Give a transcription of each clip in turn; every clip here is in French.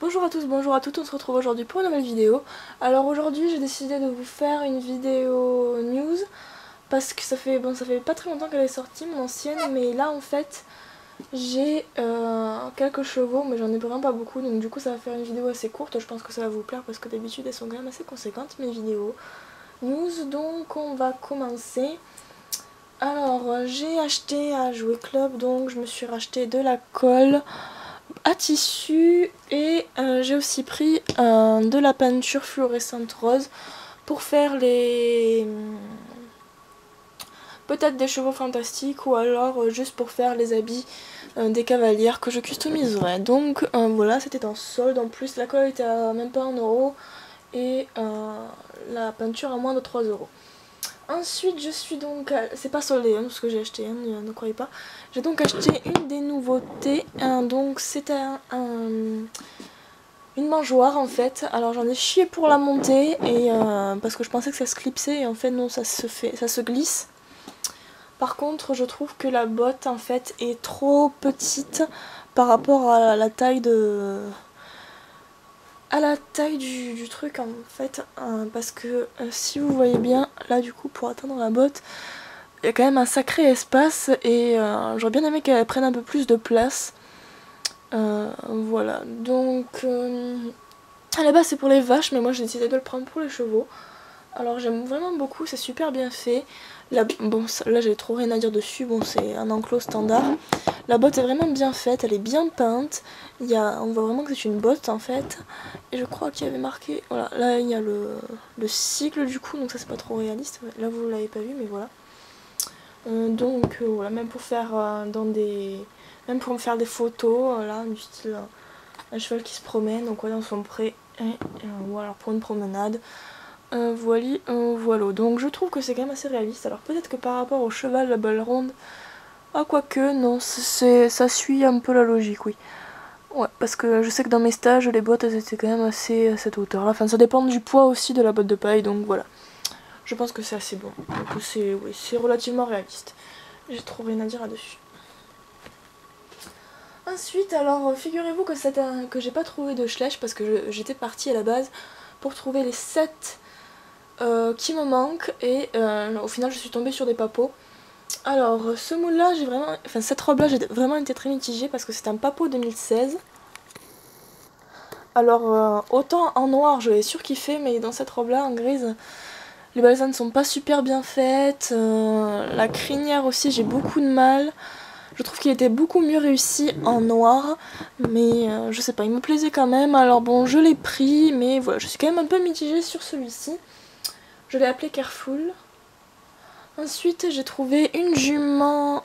Bonjour à tous, bonjour à toutes, on se retrouve aujourd'hui pour une nouvelle vidéo. Alors aujourd'hui j'ai décidé de vous faire une vidéo news parce que ça fait pas très longtemps qu'elle est sortie, mon ancienne, mais là en fait j'ai quelques chevaux mais j'en ai vraiment pas beaucoup, donc du coup ça va faire une vidéo assez courte. Je pense que ça va vous plaire parce que d'habitude elles sont quand même assez conséquentes mes vidéos news. Donc on va commencer. Alors j'ai acheté à Jouet Club, donc je me suis racheté de la colle à tissu et j'ai aussi pris de la peinture fluorescente rose pour faire les peut-être des chevaux fantastiques ou alors juste pour faire les habits des cavalières que je customiserai. Donc voilà, c'était en solde, en plus la colle était à même pas 1 € et la peinture à moins de 3 €. Ensuite je suis donc, c'est pas soldé hein, ce que j'ai acheté, hein, ne croyez pas. J'ai donc acheté une des nouveautés, donc c'est une mangeoire en fait. Alors j'en ai chié pour la monter et parce que je pensais que ça se clipsait et en fait non, ça se glisse. Par contre je trouve que la botte en fait est trop petite par rapport à la taille du truc en fait, parce que si vous voyez bien là du coup pour atteindre la botte il y a quand même un sacré espace et j'aurais bien aimé qu'elle prenne un peu plus de place. Voilà, donc à la base c'est pour les vaches mais moi j'ai décidé de le prendre pour les chevaux. Alors j'aime vraiment beaucoup, c'est super bien fait. Bon là j'ai trop rien à dire dessus, bon c'est un enclos standard. La botte est vraiment bien faite, elle est bien peinte. On voit vraiment que c'est une botte en fait. Et je crois qu'il y avait marqué, voilà, là il y a le cycle du coup, donc ça c'est pas trop réaliste. Là vous l'avez pas vu mais voilà. Donc voilà, même pour faire même pour me faire des photos, là, du style un cheval qui se promène, donc voilà, dans son pré, ou alors pour une promenade. Voilà. Donc je trouve que c'est quand même assez réaliste. Alors peut-être que par rapport au cheval, la balle ronde, ah quoique, non, ça suit un peu la logique, oui. Ouais, parce que je sais que dans mes stages, les bottes, elles étaient quand même assez à cette hauteur-là. Enfin, ça dépend du poids aussi de la botte de paille, donc voilà. Je pense que c'est assez bon. Donc c'est relativement réaliste. J'ai trop rien à dire là-dessus. Ensuite, alors figurez-vous que j'ai pas trouvé de Schleich parce que j'étais partie à la base pour trouver les 7 qui me manquent et au final je suis tombée sur des papeaux. Alors ce moule là, cette robe là j'ai vraiment été très mitigée parce que c'est un papeau 2016. Alors autant en noir je l'ai surkiffé, mais dans cette robe là en grise les balsanes ne sont pas super bien faites, la crinière aussi j'ai beaucoup de mal. Je trouve qu'il était beaucoup mieux réussi en noir, mais je sais pas, il me plaisait quand même. Alors bon, je l'ai pris, mais voilà, je suis quand même un peu mitigée sur celui-ci. Je l'ai appelé Careful. Ensuite, j'ai trouvé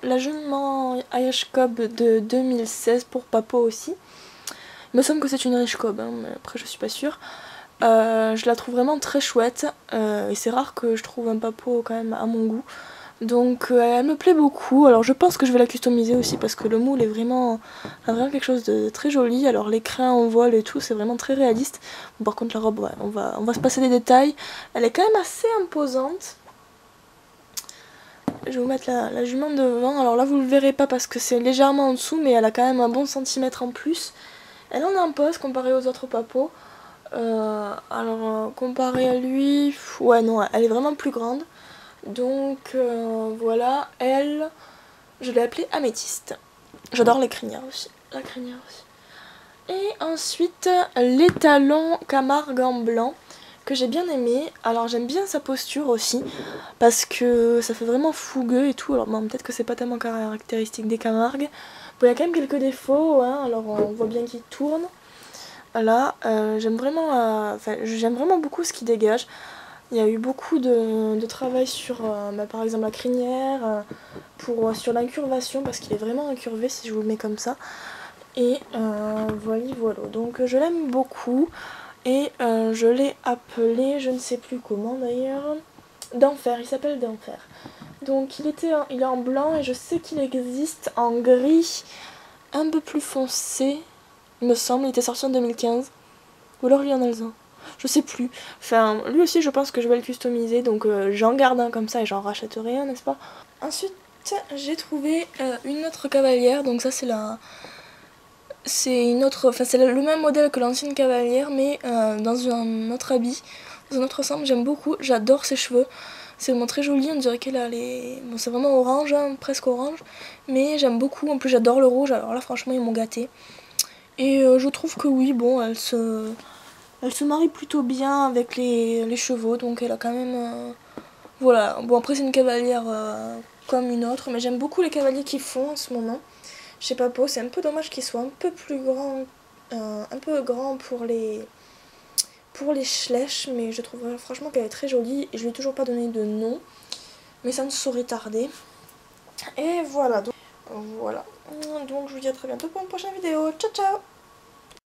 la jument Irish Cob de 2016 pour Papo aussi. Il me semble que c'est une Irish Cob, hein, mais après je suis pas sûre. Je la trouve vraiment très chouette, et c'est rare que je trouve un Papo quand même à mon goût. Donc elle me plaît beaucoup. Alors je pense que je vais la customiser aussi parce que le moule a vraiment quelque chose de très joli. Alors les crins en voile et tout, c'est vraiment très réaliste. Bon, par contre la robe, ouais, on va se passer des détails. Elle est quand même assez imposante. Je vais vous mettre la jument devant. Alors là vous le verrez pas parce que c'est légèrement en dessous, mais elle a quand même un bon centimètre en plus. Elle en impose comparé aux autres papos. Comparé à lui, ouais non, elle est vraiment plus grande. Donc voilà, elle, je l'ai appelée Améthyste. J'adore les crinières aussi. La crinière aussi. Et ensuite, les talons Camargue en blanc, que j'ai bien aimé. Alors j'aime bien sa posture aussi, parce que ça fait vraiment fougueux et tout. Alors bon, peut-être que c'est pas tellement caractéristique des Camargues. Bon, il y a quand même quelques défauts, hein. Alors on voit bien qu'il tourne. Là, j'aime vraiment beaucoup ce qu'il dégage. Il y a eu beaucoup de travail sur par exemple la crinière, sur l'incurvation parce qu'il est vraiment incurvé si je vous le mets comme ça. Et voilà. Donc je l'aime beaucoup et je l'ai appelé, je ne sais plus comment d'ailleurs, d'enfer, il s'appelle d'enfer. Donc il est en blanc et je sais qu'il existe en gris un peu plus foncé, il me semble, il était sorti en 2015. Ou alors il y en a un. Je sais plus. Enfin, lui aussi, je pense que je vais le customiser. Donc, j'en garde un comme ça et j'en rachèterai un, n'est-ce pas? Ensuite, j'ai trouvé une autre cavalière. Donc, ça, c'est c'est une autre, enfin c'est le même modèle que l'ancienne cavalière, mais dans un autre habit, dans un autre ensemble. J'aime beaucoup, j'adore ses cheveux. C'est vraiment très joli, on dirait qu'elle a les... Bon, c'est vraiment orange, hein, presque orange, mais j'aime beaucoup. En plus, j'adore le rouge, alors là, franchement, ils m'ont gâté. Et je trouve que oui, bon, elle se marie plutôt bien avec les chevaux, donc elle a quand même... Voilà, bon, après, c'est une cavalière comme une autre, mais j'aime beaucoup les cavaliers qu'ils font en ce moment. Je sais pas pour, c'est un peu dommage qu'ils soient un peu plus grands, un peu grand pour les Schleich, mais je trouve franchement qu'elle est très jolie et je lui ai toujours pas donné de nom, mais ça ne saurait tarder. Et voilà, donc je vous dis à très bientôt pour une prochaine vidéo. Ciao ciao.